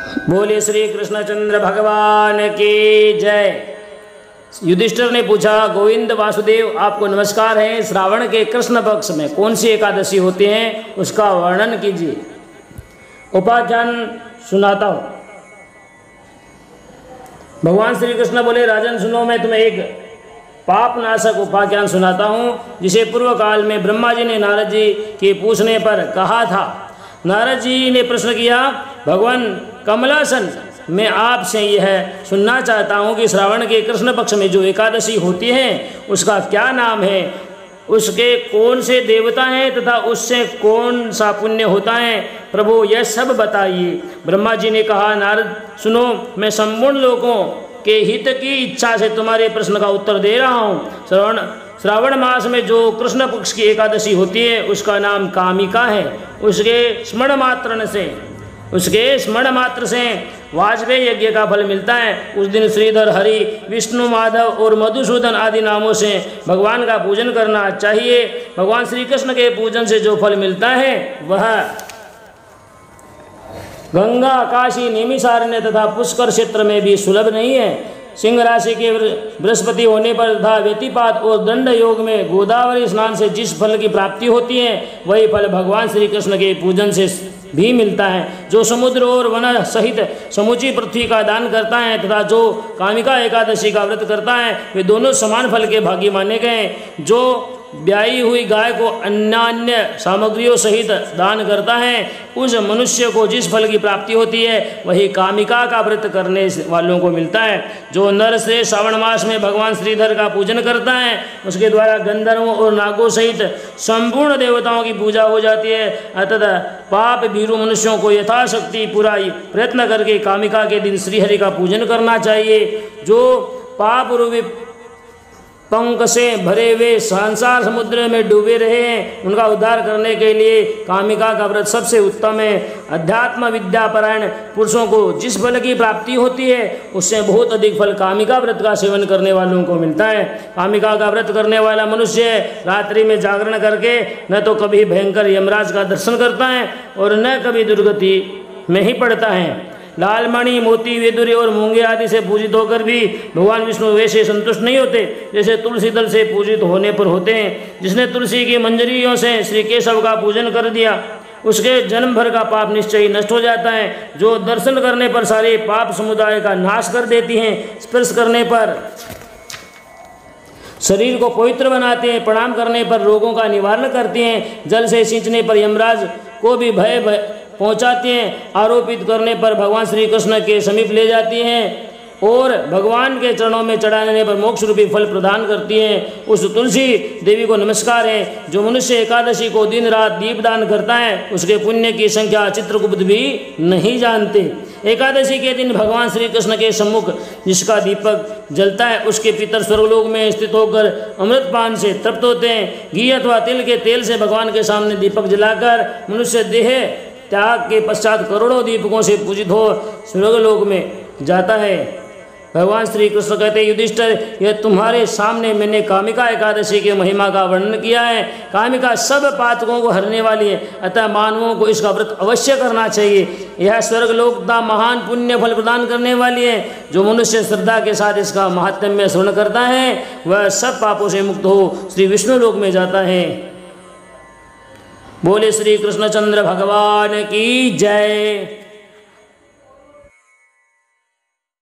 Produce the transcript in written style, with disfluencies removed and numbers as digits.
बोले श्री कृष्णचंद्र भगवान की जय। युधिष्ठिर ने पूछा, गोविंद वासुदेव आपको नमस्कार है। श्रावण के कृष्ण पक्ष में कौन सी एकादशी होती हैं उसका वर्णन कीजिए। उपाख्यान सुनाता हूँ। भगवान श्री कृष्ण बोले, राजन सुनो, मैं तुम्हें एक पाप नाशक उपाख्यान सुनाता हूँ जिसे पूर्व काल में ब्रह्मा जी ने नारद जी के पूछने पर कहा था। नारद जी ने प्रश्न किया, भगवान कमलासन, मैं आपसे यह सुनना चाहता हूँ कि श्रावण के कृष्ण पक्ष में जो एकादशी होती है उसका क्या नाम है, उसके कौन से देवता हैं तथा उससे कौन सा पुण्य होता है, प्रभु यह सब बताइए। ब्रह्मा जी ने कहा, नारद सुनो, मैं संपूर्ण लोगों के हित की इच्छा से तुम्हारे प्रश्न का उत्तर दे रहा हूँ। श्रावण मास में जो कृष्ण पक्ष की एकादशी होती है उसका नाम कामिका है। उसके स्मरण मात्र से वाजपेयी यज्ञ का फल मिलता है। उस दिन श्रीधर, हरि, विष्णु, माधव और मधुसूदन आदि नामों से भगवान का पूजन करना चाहिए। भगवान श्री कृष्ण के पूजन से जो फल मिलता है वह गंगा, काशी, निमिषारण्य तथा पुष्कर क्षेत्र में भी सुलभ नहीं है। सिंह राशि के बृहस्पति होने पर तथा व्यतिपात और दंड योग में गोदावरी स्नान से जिस फल की प्राप्ति होती है वही फल भगवान श्री कृष्ण के पूजन से भी मिलता है। जो समुद्र और वन सहित समूची पृथ्वी का दान करता है तथा जो कामिका एकादशी का व्रत करता है वे दोनों समान फल के भागी माने गए। जो ब्याई हुई गाय को अन्य सामग्रियों सहित दान करता है उस मनुष्य को जिस फल की प्राप्ति होती है वही कामिका का व्रत करने वालों को मिलता है। जो नर से श्रावण मास में भगवान श्रीधर का पूजन करता है उसके द्वारा गंधर्वों और नागों सहित संपूर्ण देवताओं की पूजा हो जाती है। अतः पाप भीरु मनुष्यों को यथाशक्ति पूरा प्रयत्न करके कामिका के दिन श्रीहरि का पूजन करना चाहिए। जो पाप रूपी पंख से भरे हुए संसार समुद्र में डूबे रहे हैं उनका उद्धार करने के लिए कामिका का व्रत सबसे उत्तम है। अध्यात्म विद्यापरायण पुरुषों को जिस फल की प्राप्ति होती है उससे बहुत अधिक फल कामिका व्रत का सेवन करने वालों को मिलता है। कामिका का व्रत करने वाला मनुष्य रात्रि में जागरण करके न तो कभी भयंकर यमराज का दर्शन करता है और न कभी दुर्गति में ही पड़ता है। लालमणि, मोती, वेदुरी और मूंगे आदि से पूजित होकर भी भगवान विष्णु वैसे संतुष्ट नहीं होते जैसे तुलसी दल से पूजित होने पर होते हैं। जिसने तुलसी की मंजरियों से श्री केशव का पूजन कर दिया उसके जन्म भर का पाप निश्चय नष्ट हो जाता है। जो दर्शन करने पर सारे पाप समुदाय का नाश कर देती हैं, स्पर्श करने पर शरीर को पवित्र बनाते हैं, प्रणाम करने पर रोगों का निवारण करती हैं, जल से सींचने पर यमराज को भी भय पहुंचाती हैं, आरोपित करने पर भगवान श्री कृष्ण के समीप ले जाती हैं और भगवान के चरणों में चढ़ाने पर मोक्ष रूपी फल प्रदान करती हैं। उस तुलसी देवी को नमस्कार है। जो मनुष्य एकादशी को दिन रात दीपदान करता है उसके पुण्य की संख्या चित्रगुप्त भी नहीं जानते। एकादशी के दिन भगवान श्री कृष्ण के सम्मुख जिसका दीपक जलता है उसके पितर स्वर्गलोक में स्थित होकर अमृतपान से तृप्त होते हैं। घी अथवा तिल के तेल से भगवान के सामने दीपक जलाकर मनुष्य देह त्याग के पश्चात करोड़ों दीपकों से पूजित हो स्वर्गलोक में जाता है। भगवान श्री कृष्ण कहते, युधिष्ठिर, यह तुम्हारे सामने मैंने कामिका एकादशी के महिमा का वर्णन किया है। कामिका सब पातकों को हरने वाली है, अतः मानवों को इसका व्रत अवश्य करना चाहिए। यह स्वर्गलोक का महान पुण्य फल प्रदान करने वाली है। जो मनुष्य श्रद्धा के साथ इसका महात्म्य श्रवण करता है वह सब पापों से मुक्त हो श्री विष्णु लोक में जाता है। बोले श्री कृष्णचंद्र भगवान की जय।